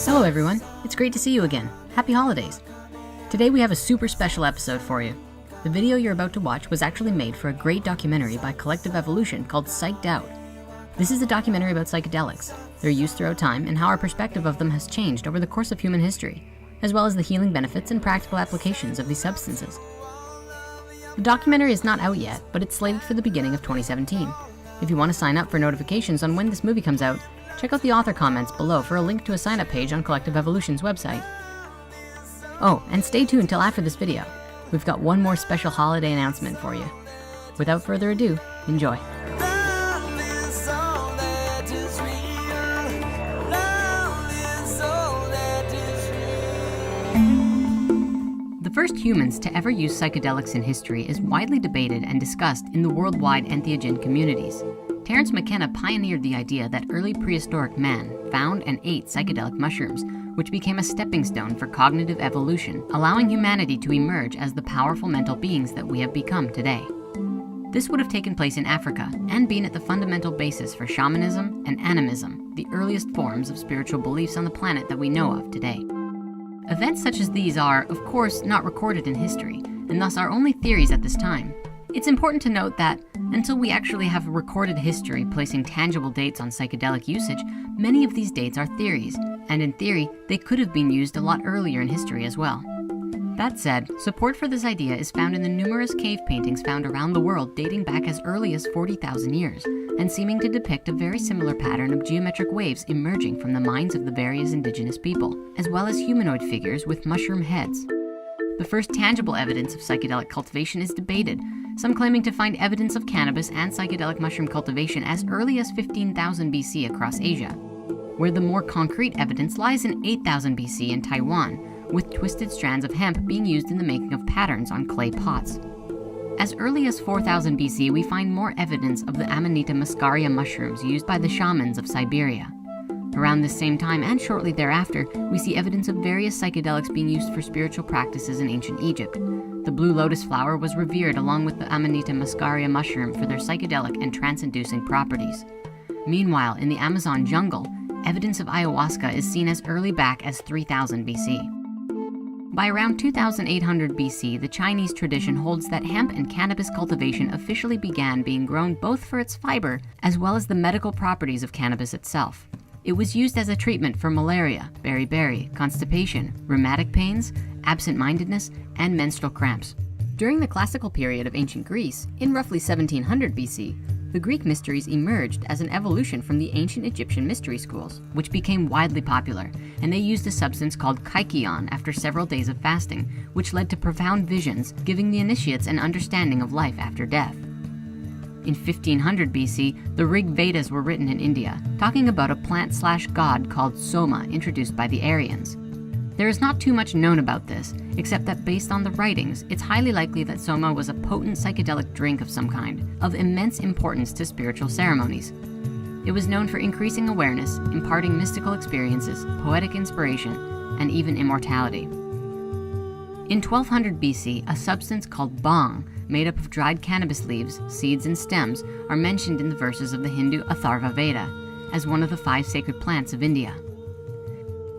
Hello everyone, it's great to see you again. Happy holidays. Today we have a super special episode for you. The video you're about to watch was actually made for a great documentary by Collective Evolution called Psyched Out. This is a documentary about psychedelics, their use throughout time, and how our perspective of them has changed over the course of human history, as well as the healing benefits and practical applications of these substances. The documentary is not out yet, but it's slated for the beginning of 2017. If you want to sign up for notifications on when this movie comes out, check out the author comments below for a link to a sign-up page on Collective Evolution's website. Oh, and stay tuned till after this video. We've got one more special holiday announcement for you. Without further ado, enjoy. The first humans to ever use psychedelics in history is widely debated and discussed in the worldwide entheogen communities. Terence McKenna pioneered the idea that early prehistoric man found and ate psychedelic mushrooms, which became a stepping stone for cognitive evolution, allowing humanity to emerge as the powerful mental beings that we have become today. This would have taken place in Africa and been at the fundamental basis for shamanism and animism, the earliest forms of spiritual beliefs on the planet that we know of today. Events such as these are, of course, not recorded in history, and thus are only theories at this time. It's important to note that, until we actually have a recorded history placing tangible dates on psychedelic usage, many of these dates are theories, and in theory, they could have been used a lot earlier in history as well. That said, support for this idea is found in the numerous cave paintings found around the world dating back as early as 40,000 years, and seeming to depict a very similar pattern of geometric waves emerging from the minds of the various indigenous people, as well as humanoid figures with mushroom heads. The first tangible evidence of psychedelic cultivation is debated, some claiming to find evidence of cannabis and psychedelic mushroom cultivation as early as 15,000 BC across Asia, where the more concrete evidence lies in 8,000 BC in Taiwan, with twisted strands of hemp being used in the making of patterns on clay pots. As early as 4000 BC, we find more evidence of the Amanita muscaria mushrooms used by the shamans of Siberia. Around this same time and shortly thereafter, we see evidence of various psychedelics being used for spiritual practices in ancient Egypt. The blue lotus flower was revered along with the Amanita muscaria mushroom for their psychedelic and trance-inducing properties. Meanwhile, in the Amazon jungle, evidence of ayahuasca is seen as early back as 3000 BC. By around 2800 BC, the Chinese tradition holds that hemp and cannabis cultivation officially began being grown both for its fiber as well as the medical properties of cannabis itself. It was used as a treatment for malaria, beriberi, constipation, rheumatic pains, absent-mindedness, and menstrual cramps. During the classical period of ancient Greece, in roughly 1700 BC, the Greek mysteries emerged as an evolution from the ancient Egyptian mystery schools, which became widely popular, and they used a substance called kykeon after several days of fasting, which led to profound visions, giving the initiates an understanding of life after death. In 1500 BC, the Rig Vedas were written in India, talking about a plant/god called Soma introduced by the Aryans. There is not too much known about this, except that based on the writings, it's highly likely that Soma was a potent psychedelic drink of some kind, of immense importance to spiritual ceremonies. It was known for increasing awareness, imparting mystical experiences, poetic inspiration, and even immortality. In 1200 BC, a substance called bhang, made up of dried cannabis leaves, seeds, and stems, are mentioned in the verses of the Hindu Atharva Veda as one of the 5 sacred plants of India.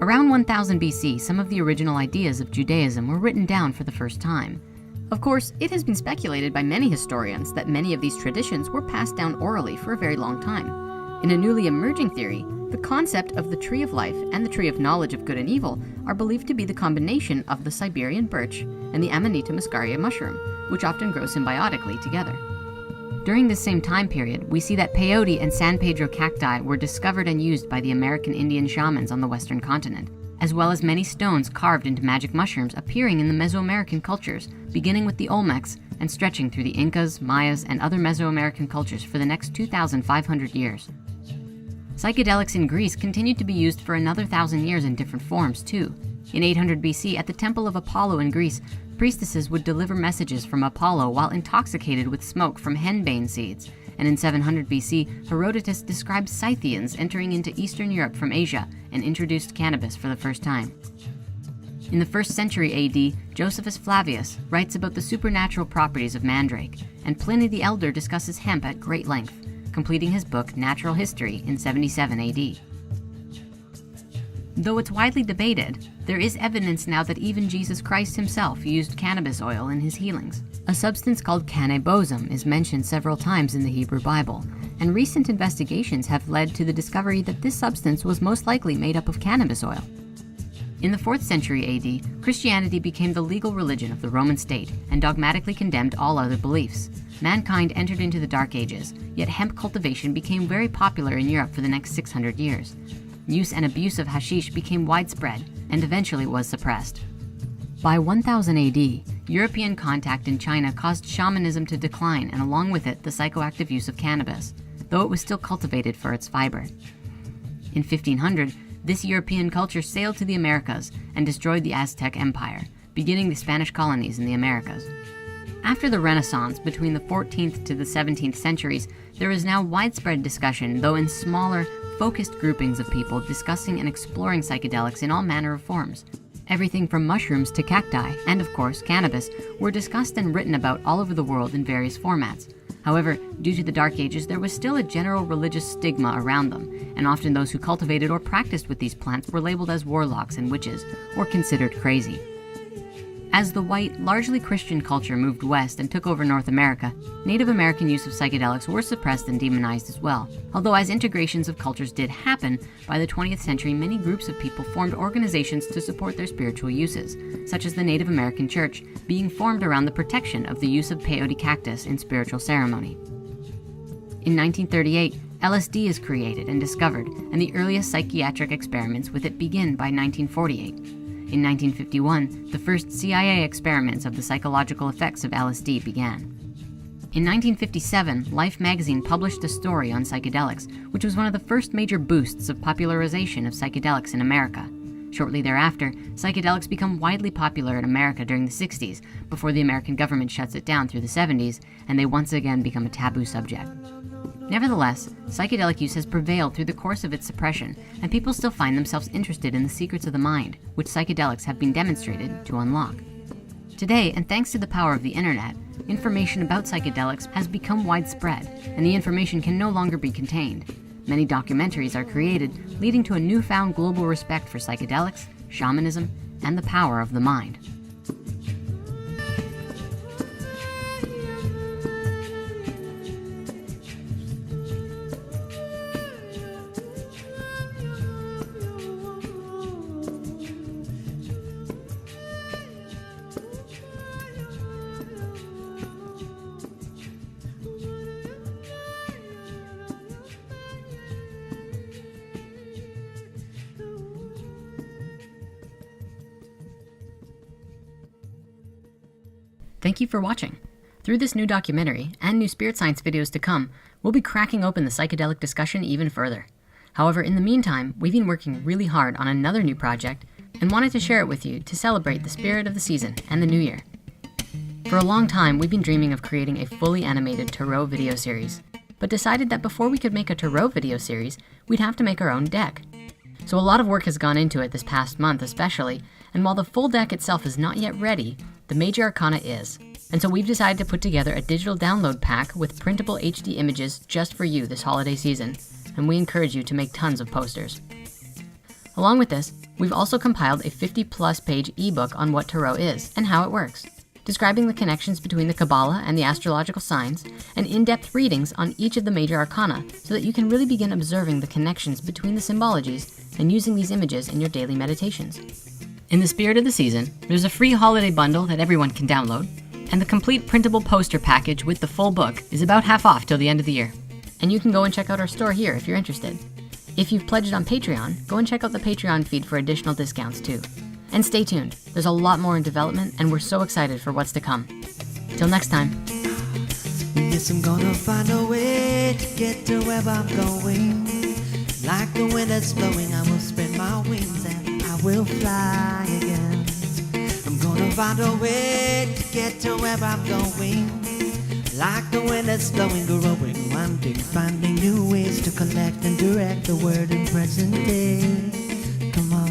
Around 1000 BC, some of the original ideas of Judaism were written down for the first time. Of course, it has been speculated by many historians that many of these traditions were passed down orally for a very long time. In a newly emerging theory, the concept of the tree of life and the tree of knowledge of good and evil are believed to be the combination of the Siberian birch and the Amanita muscaria mushroom, which often grow symbiotically together. During this same time period, we see that peyote and San Pedro cacti were discovered and used by the American Indian shamans on the Western continent, as well as many stones carved into magic mushrooms appearing in the Mesoamerican cultures, beginning with the Olmecs and stretching through the Incas, Mayas, and other Mesoamerican cultures for the next 2,500 years. Psychedelics in Greece continued to be used for another 1,000 years in different forms too. In 800 BC, at the Temple of Apollo in Greece, priestesses would deliver messages from Apollo while intoxicated with smoke from henbane seeds. And in 700 BC, Herodotus described Scythians entering into Eastern Europe from Asia and introduced cannabis for the first time. In the 1st century AD, Josephus Flavius writes about the supernatural properties of mandrake, and Pliny the Elder discusses hemp at great length, completing his book Natural History in 77 AD. Though it's widely debated, there is evidence now that even Jesus Christ himself used cannabis oil in his healings. A substance called cannabosum is mentioned several times in the Hebrew Bible, and recent investigations have led to the discovery that this substance was most likely made up of cannabis oil. In the 4th century AD, Christianity became the legal religion of the Roman state and dogmatically condemned all other beliefs. Mankind entered into the Dark Ages, yet hemp cultivation became very popular in Europe for the next 600 years. Use and abuse of hashish became widespread and eventually was suppressed. By 1000 AD, European contact in China caused shamanism to decline, and along with it, the psychoactive use of cannabis, though it was still cultivated for its fiber. In 1500, this European culture sailed to the Americas and destroyed the Aztec Empire, beginning the Spanish colonies in the Americas. After the Renaissance, between the 14th to the 17th centuries, there is now widespread discussion, though in smaller, focused groupings of people discussing and exploring psychedelics in all manner of forms. Everything from mushrooms to cacti, and of course cannabis, were discussed and written about all over the world in various formats. However, due to the Dark Ages, there was still a general religious stigma around them, and often those who cultivated or practiced with these plants were labeled as warlocks and witches, or considered crazy. As the white, largely Christian culture moved west and took over North America, Native American use of psychedelics were suppressed and demonized as well. Although as integrations of cultures did happen, by the 20th century many groups of people formed organizations to support their spiritual uses, such as the Native American Church, being formed around the protection of the use of peyote cactus in spiritual ceremony. In 1938, LSD is created and discovered, and the earliest psychiatric experiments with it begin by 1948. In 1951, the first CIA experiments of the psychological effects of LSD began. In 1957, Life magazine published a story on psychedelics, which was one of the first major boosts of popularization of psychedelics in America. Shortly thereafter, psychedelics become widely popular in America during the 60s, before the American government shuts it down through the 70s, and they once again become a taboo subject. Nevertheless, psychedelic use has prevailed through the course of its suppression, and people still find themselves interested in the secrets of the mind, which psychedelics have been demonstrated to unlock. Today, and thanks to the power of the internet, information about psychedelics has become widespread, and the information can no longer be contained. Many documentaries are created, leading to a newfound global respect for psychedelics, shamanism, and the power of the mind. Thank you for watching. Through this new documentary, and new spirit science videos to come, we'll be cracking open the psychedelic discussion even further. However, in the meantime, we've been working really hard on another new project, and wanted to share it with you to celebrate the spirit of the season and the new year. For a long time, we've been dreaming of creating a fully animated tarot video series, but decided that before we could make a tarot video series, we'd have to make our own deck. So a lot of work has gone into it this past month especially, and while the full deck itself is not yet ready, the major arcana is. And so we've decided to put together a digital download pack with printable HD images just for you this holiday season, and we encourage you to make tons of posters. Along with this, we've also compiled a 50+ page ebook on what tarot is and how it works, describing the connections between the Kabbalah and the astrological signs, and in-depth readings on each of the major arcana so that you can really begin observing the connections between the symbologies and using these images in your daily meditations. In the spirit of the season, there's a free holiday bundle that everyone can download, and the complete printable poster package with the full book is about half off till the end of the year. And you can go and check out our store here if you're interested. If you've pledged on Patreon, go and check out the Patreon feed for additional discounts too. And stay tuned, there's a lot more in development, and we're so excited for what's to come. Till next time. Yes, I'm gonna find a way to get to where I'm going. Like the wind that's blowing, I will spread my wings and I will fly again. I'm gonna find a way to get to where I'm going. Like the wind that's blowing, growing, winding, finding new ways to collect and direct the word in present day. Come on.